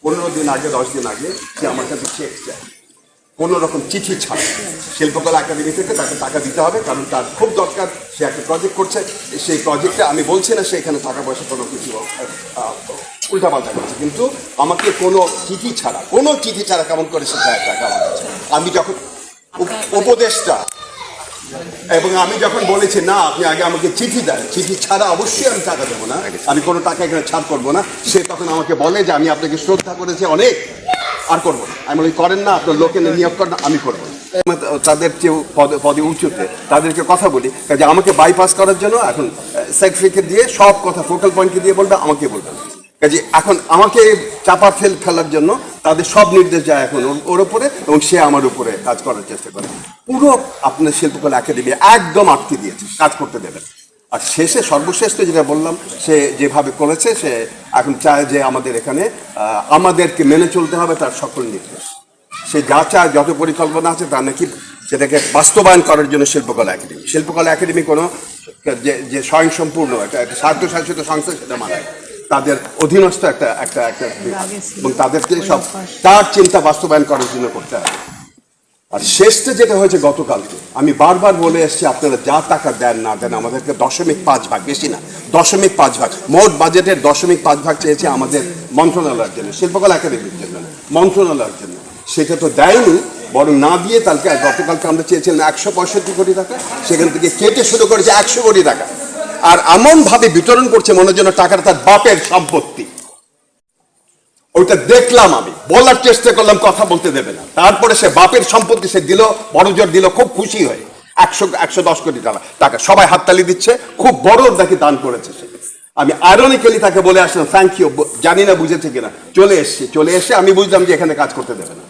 15 দিন আগে 10 দিন আগে সে আমার কাছে চেক চায়, কোনো রকম চিঠি ছাড়া। শিল্পকলা একাডেমি থেকে তাকে টাকা দিতে হবে, কারণ তার খুব দরকার, সে একটা প্রজেক্ট করছে। সেই প্রজেক্টে আমি বলছি না সে এখানে টাকা পয়সা কোনো কিছু উল্টাপাল্টা করছে, কিন্তু আমাকে কোনো চিঠি ছাড়া কেমন করে সে চায় টাকা আমার কাছে। আমি যখন উপদেশটা এবং আমি যখন বলেছি না আপনি আগে আমাকে চিঠি দেন, চিঠি ছাড়া অবশ্যই আমি টাকা দেবো না, আমি কোনো টাকা এখানে ছাড় করবো না, সে তখন আমাকে বলে যে আমি আপনাকে শ্রদ্ধা করেছি অনেক, আর করবো না। আমি বলি করেন না, আপনার লোকে নিয়োগ করেন, আমি করবো না। তাদের কেউ পদে উঁচুতে তাদেরকে কথা বলি, কাজে আমাকে বাইপাস করার জন্য এখন সেক্রেটারিকে দিয়ে সব কথা ফোকাল পয়েন্টকে দিয়ে বলবে, আমাকে বলবেন। কাজে এখন আমাকে চাপা ফেলার জন্য তাদের সব নির্দেশ যায় এখন ওর উপরে, এবং সে আমার উপরে কাজ করার চেষ্টা করে। পুরো আপনার শিল্পকলা একাডেমি একদম আটকে দিয়েছে, কাজ করতে দেবেন। আর শেষে সর্বশেষ তো যেটা বললাম, সে যেভাবে করেছে সে এখন চায় যে আমাদের এখানে আমাদেরকে মেনে চলতে হবে তার সকল নির্দেশ। সে যা চায়, যত পরিকল্পনা আছে তার নাকি সেটাকে বাস্তবায়ন করার জন্য শিল্পকলা একাডেমি কোনো যে স্বয়ংসম্পূর্ণ একটা স্বায়ত্তশাসিত সংস্থা, সেটা মানে তাদের অধীনস্থ একটা একটা একটা এবং তাদেরকে সব তার চিন্তা বাস্তবায়ন করার জন্য করতে হবে। আর শেষটা যেটা হয়েছে গতকালকে, আমি বারবার বলে এসেছি আপনারা যা টাকা দেন না দেন আমাদেরকে 0.5 ভাগ, বেশি না 0.5 ভাগ, মোট বাজেটের 0.5 ভাগ চেয়েছে আমাদের মন্ত্রণালয়ের জন্য, শিল্পকলা একাডেমির জন্য, মন্ত্রণালয়ের জন্য। সেটা তো দেয়নি, বরং না দিয়ে তাকে গতকালকে আমরা চেয়েছিলাম 165 কোটি টাকা, সেখান থেকে কেটে শুরু করেছে 100 কোটি টাকা। আর এমন ভাবে বিতরণ করছে মনে যেন টাকাটা তার বাপের সম্পত্তি। ওইটা দেখলাম, আমি বলার চেষ্টা করলাম কথা বলতে দেবে না, তারপরে সে বাপের সম্পত্তি সে দিল, বড় জোর দিল, খুব খুশি হয়ে 110 কোটি টাকা সবাই হাততালি দিচ্ছে, খুব বড় নাকি দান করেছে সে। আমি আইরনিক্যালি তাকে বলে আসলাম থ্যাংক ইউ, জানি না বুঝেছে কিনা, চলে এসে আমি বুঝলাম যে এখানে কাজ করতে দেবে না,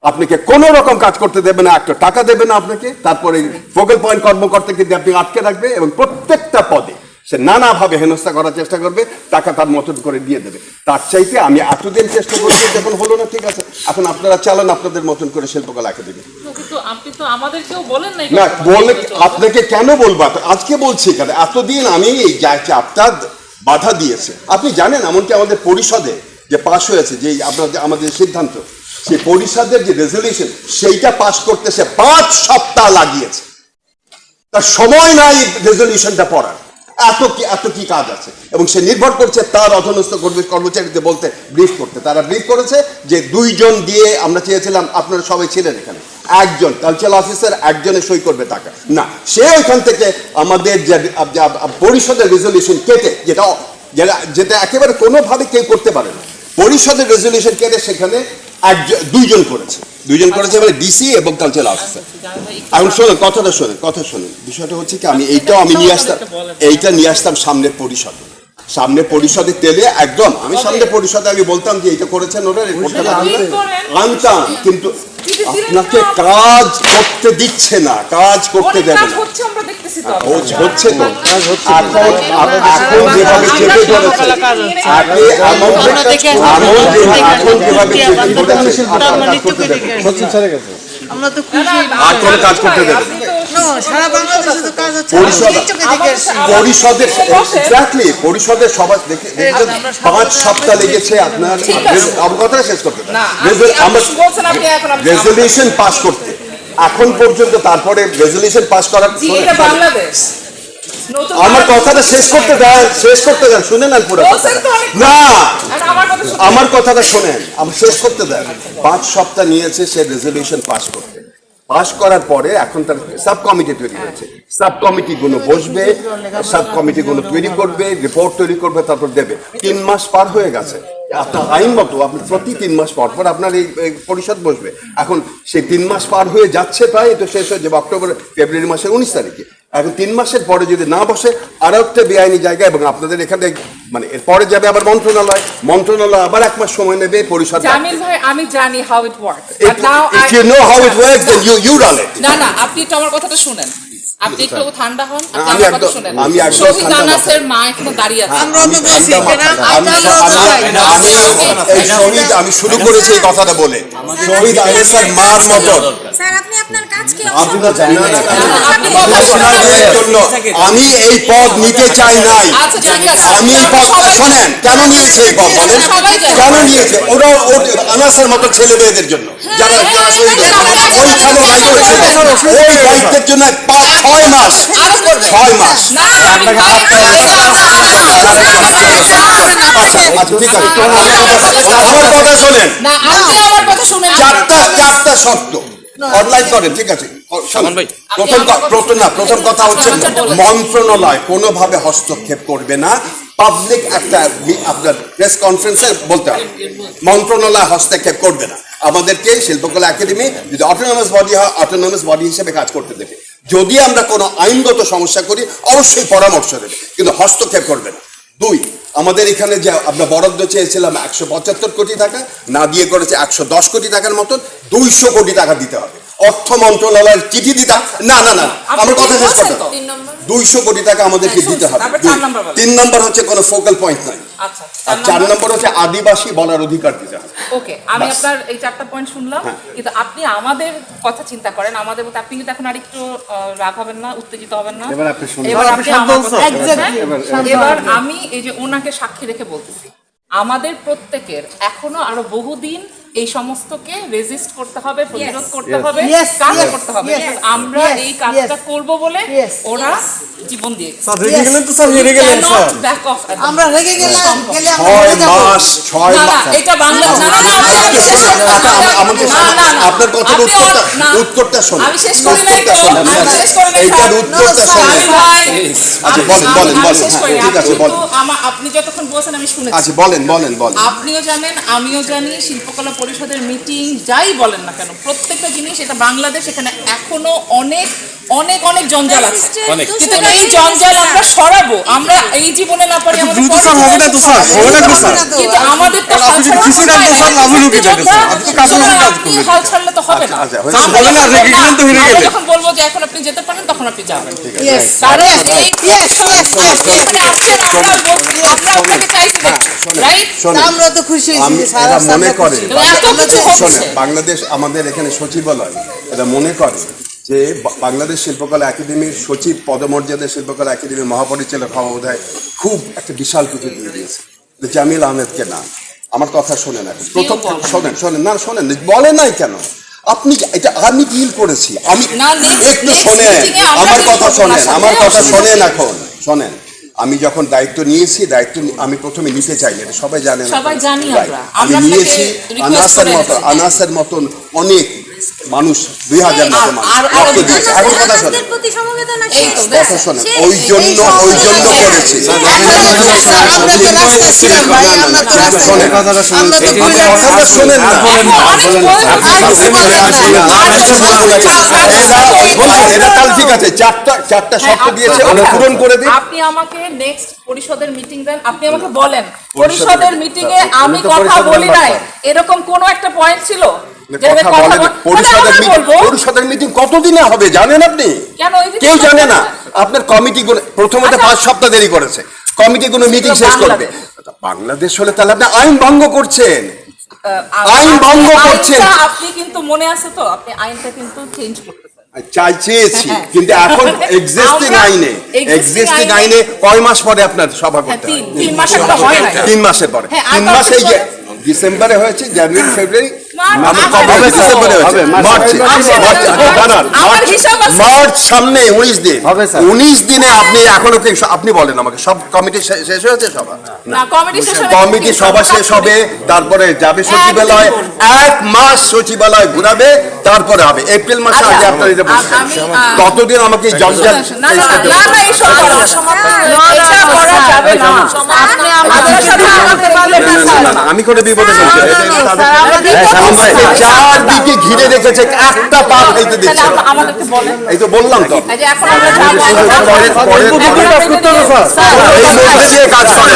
আপনাকে কোনো রকম কাজ করতে দেবে না, একটা টাকা দেবে না আপনাকে, তারপরে ফোকাল পয়েন্ট কর্মকর্তাকে দিয়ে আপনি আটকে রাখবে এবং প্রত্যেকটা পদে সে নানাভাবে হেনস্থা করার চেষ্টা করবে, টাকা তার মতন করে দিয়ে দেবে। তার চাইতে আমি এতদিন চেষ্টা করছি, যখন হলো না ঠিক আছে, এখন আপনারা চালান আপনাদের মতন করে শিল্পকলা একাডেমি। না বলে আপনাকে কেন বলবো, আজকে বলছি কেন, এতদিন আমি এই চাপটা বাধা দিয়েছে। আপনি জানেন এমনকি আমাদের পরিষদে যে পাশ হয়েছে, যে আমাদের সিদ্ধান্ত, সেই পরিষদের যে রেজলিউশন সেইটা পাশ করতে সে 5 সপ্তাহ লাগিয়েছে, তার সময় নাই রেজলিউশনটা পড়ার, এত কি কাজ আছে। এবং সে নির্ভর করছে তার অধীনস্থ কর্মচারীদের বলতে ব্রিফ করতে, তারা ব্রিফ করেছে যে 2 জন দিয়ে আমরা চেয়েছিলাম, আপনারা সবাই ছিলেন এখানে, একজন কালচারাল অফিসার, একজনে সই করবে টাকা না, সে ওইখান থেকে আমাদের যে পরিষদের রেজলিউশন কেটে, যেটা একেবারে কোনোভাবে কেউ করতে পারে না, পরিষদের রেজলিউশন কেটে সেখানে 2জন করেছে মানে ডিসি এবং কালচারাল অফিসার। এখন শোনেন কথা শোনেন, বিষয়টা হচ্ছে কি, আমি এইটা নিয়ে আসতাম সামনে পরিষদে তেলে একদম, আমি সামনে পরিষদে আমি বলতাম যে এইটা করেছেন ওরা, আনতাম, কিন্তু আপনাকে কাজ করতে দিচ্ছে না, কাজ করতে দেবে না, হচ্ছে তো এখন যেভাবে চেপে ধরেছে, এখন যেভাবে কাজ করতে দেবে পরিষদের সবার 5 সপ্তাহ লেগেছে আপনার কথাটা শেষ করতে, রেজলিউশন পাস করতে এখন পর্যন্ত। তারপরে রেজলিউশন পাস করার, আমার কথাটা শেষ করতে দেন, শুনে নেন পুরো না, আমার কথাটা শোনেন, আমার শেষ করতে দেন। 5 সপ্তাহ নিয়েছে সে রেজলিউশন পাস করতে, পাস করার পরে এখন তার সাব কমিটি তৈরি হয়েছে, সাব কমিটিগুলো বসবে, সাব কমিটিগুলো তৈরি করবে, রিপোর্ট তৈরি করবে, তারপর দেবে। 3 মাস পার হয়ে গেছে, আপনার আইন মতো আপনি প্রতি 3 মাস পর আপনার এই পরিষদ বসবে। এখন সেই 3 মাস পার হয়ে যাচ্ছে, প্রায় তো শেষ হয়ে যাবে ফেব্রুয়ারি মাসের 19 তারিখে। এখন 3 মাসের পরে যদি না বসে, আর একটা বেআইনি জায়গা, এবং আপনাদের এখানে মানে এরপরে যাবে আবার মন্ত্রণালয় আবার 1 মাস সময় নেবে পরিষদ। জামিল ভাই, আমি জানি how it works, but now if you know how it works then you run it. না আপনি তো আমার কথাটা শুনেন, আপনি একটু ঠান্ডা হন, আপনি আমার কথা শুনেন। শহীদ আনাসের মা এখনো দাঁড়িয়ে আছে, আমি শুরু করেছি এই কথাটা বলে, শহীদ আনাসের মার মতো স্যার আপনি আপনার কাজ আজকে আপনারা জানেন না, আপনি কথা শুনুন। এর জন্য আমি এই পদ নিতে চাই নাই। আচ্ছা ঠিক আছে, আমি এই পদটা শোনেন কেন নিয়েছে এই পদ বলেন, সবাই জানে। কেন নিয়েছে? ওরা আনাসের মতো ছেলে মেয়েদের জন্য যারা যারা শহীদ হয়েছে ওইখানে ওই দায়িত্বের জন্য 6 মাস আরো করবে। 6 মাস। না আমি আচ্ছা ঠিক আছে, আমার কথা শোনেন। না আপনি আমার কথা শুনেন। চারটা শর্ত অনলাইন করেন, ঠিক আছে? প্রথম কথা হচ্ছে মন্ত্রণালয় কোনোভাবে হস্তক্ষেপ করবে না। পাবলিক একটা আপনার প্রেস কনফারেন্সে বলতে হবে মন্ত্রণালয় হস্তক্ষেপ করবে না। আমাদেরকে শিল্পকলা একাডেমি যদি অটোনমাস বডি হয় অটোনমাস বডি হিসেবে কাজ করতে দেবে। যদি আমরা কোনো আইনগত সমস্যা করি অবশ্যই পরামর্শ দেবে, কিন্তু হস্তক্ষেপ করবে না। 2, আমাদের এখানে যে আমরা বরাদ্দ চেয়েছিলাম 175 কোটি টাকা, না দিয়ে করেছে 110 কোটি টাকার মতন, 200 কোটি টাকা দিতে হবে। অর্থ মন্ত্রণালয়ের চিঠি দিতে না না না আমার কথা শেষ করতে 200 কোটি টাকা আমাদেরকে দিতে হবে। 3 নম্বর হচ্ছে কোনো ফোকাল পয়েন্ট নাই। আচ্ছা আর 4 নম্বর হচ্ছে আদিবাসী বলার অধিকার দিতে হবে। ওকে, আমি আপনার এই 4টা পয়েন্ট শুনলাম, কিন্তু আপনি আমাদের কথা চিন্তা করেন, আমাদের মধ্যে আপনি কিন্তু এখন আরেকটু রাগ হবেন না, উত্তেজিত হবেন না। এবার আপনি আমার কথা শুনবেন। এবার আমি এই যে ওনাকে সাক্ষী রেখে বলতেছি, আমাদের প্রত্যেকের এখনো আরো বহুদিন এই সমস্তকে রেজিস্ট করতে হবে, প্রতিরোধ করতে হবে, কাজ করতে হবে। আমরা এই কাজটা করব বলে ওরা জীবন দিয়ে আমরা রেগে গেলে এটা বাংলা আপনার কথার উত্তরটা শোনেন। আমি শেষ করি নাই তো, এইটার উত্তরটা শোনেন। আচ্ছা বলেন ঠিক আছে বলেন। আপনি যতক্ষণ বলছেন আমি শুনেছি। আচ্ছা বলেন। আপনিও জানেন আমিও জানি, শিল্পকলা পরিষদের মিটিং যাই বলেন না কেন, প্রত্যেকটা জিনিস এটা বাংলাদেশ, এখানে এখনো অনেক অনেক অনেক জঞ্জাল আছে, কিন্তু এই জঞ্জাল আমরা সরাবো। আমরা এই জীবনে না পারি আমাদের কিন্তু আমাদের তো হাল ছাড়লে তো হবে না। যখন বলবো যে এখন আপনি যেতে পারেন তখন আপনি যাবেন। আমরা তো খুশি হয়েছি। এরা মনে করে বাংলাদেশ আমাদের এখানে সচিবালয়, এরা মনে করে যে বাংলাদেশ শিল্পকলা একাডেমির সচিব পদমর্যাদা শিল্পকলা একাডেমির মহাপরিচালক হওয়া বোধ হয় খুব একটা বিশাল কিছু দিয়ে দিয়েছে জামিল আহমেদকে। না, আমার কথা শোনেন, প্রথম শোনেন না, শোনেন বলে নাই কেন আপনি, এটা আমি ডিল করেছি। আমি একটু শোনেন আমার কথা শোনেন এখন শোনেন। আমি যখন দায়িত্ব নিয়েছি, আমি প্রথমে নিতে চাইনি, এটা সবাই জানেন, আমি নিয়েছি আনাসের মতন অনেক মানুষ, 2000 মতো মানুষ রক্ত দিয়েছে। এখন কথা শোনেন, ওই জন্য করেছি। শোনেন না, এটা তাহলে ঠিক আছে, চারটা শর্ত দিয়েছে, পূরণ করে দিন। আপনি আমাকে নেক্সট পরিষদের মিটিং দেন, আপনি আমাকে বলেন পরিষদের মিটিং এ আমি কথা বলি নাই, এরকম কোন একটা পয়েন্ট ছিল? পরিষদের মিটিং কতদিনে হবে জানেন আপনি? কেউ জানে না। আপনার কমিটি প্রথমত 5 সপ্তাহ দেরি করেছে, কমিটি কোনো মিটিং শেষ করবে। বাংলাদেশ হলে তাহলে আপনি আইন ভঙ্গ করছেন, আপনি কিন্তু মনে আছে তো, আপনি আইনটা কিন্তু চেঞ্জ করতেছেন। চেয়েছি, কিন্তু এখন এক্সিস্টিং আইনে কয় মাস পরে আপনার সভা করতে হয়? 3 মাসের পরে হয় না, 3 মাসের পরে। 3 মাস এই যে ডিসেম্বরে হয়েছে, জানুয়ারি ফেব্রুয়ারি মার্চ সামনে 19 দিনে আপনি এখনো কি আপনি বলেন আমাকে সব কমিটি শেষ হয়েছে? সভা কমিটি সভা শেষ হবে, তারপরে যাবে সচিবালয়, 1 মাস সচিবালয় ঘুরাবে, তারপরে হবে এপ্রিল মাসে আগে আপনার এটা বলছেন। ততদিন আমাকে জঞ্জাল আমি করে বিপদে চারদিকে ঘিরে রেখেছে, একটা পা ফেলতে দিচ্ছে। এই তো বললাম তো, কাজ করে।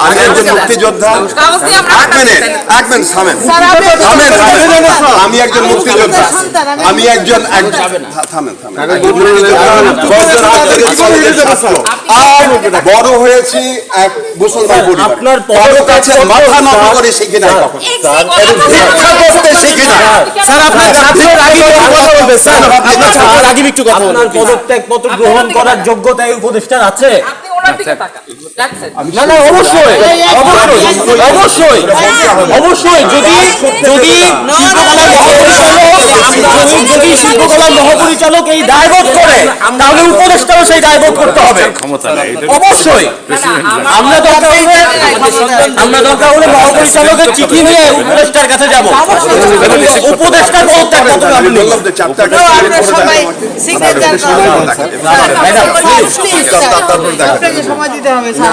আমি একজন মুক্তিযোদ্ধা, আমি একজন মুক্তিযোদ্ধা, আমি একজন 8 বড় হয়েছি এক মুসলমান পরিবার আপনার কারো কাছে মাথা নত করে শিখে নাই কখনো। ভিক্ষা করতে শিখে না। স্যার আপনার ছাত্রের আগে একটু কথা বলবেন স্যার আপনার ছাত্রের আগে একটু কথা বলবেন আপনার পদত্যাগ পত্র গ্রহণ করার যোগ্যতা এই উপদেষ্টার আছে আপনি ওনার দিকে তাকান দেখছেন না না অবশ্যই অবশ্যই অবশ্যই যদি যদি যদি শিল্পকলা মহাপরিচালক এই দায়বোধ করে তাহলে উপদেষ্টাও সেই দায়বোধ করতে হবে অবশ্যই আমরা দরকার হলে মহাপরিচালকের চিঠি নিয়ে উপদেষ্টার কাছে যাব এবং উপদেষ্টার পদত্যাগ পত্র আমি নিব বললাম যে চ্যাপ্টার সবাই সিগনেচার সময় দিতে হবে স্যার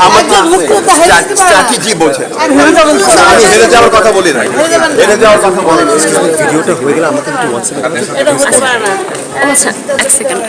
আমাকে স্ট্র্যাটেজি বলছেন আমি হেরে যাওয়ার কথা বলি না হেরে যাওয়ার কথা বলি এটা হতে পারে না আচ্ছা এক সেকেন্ড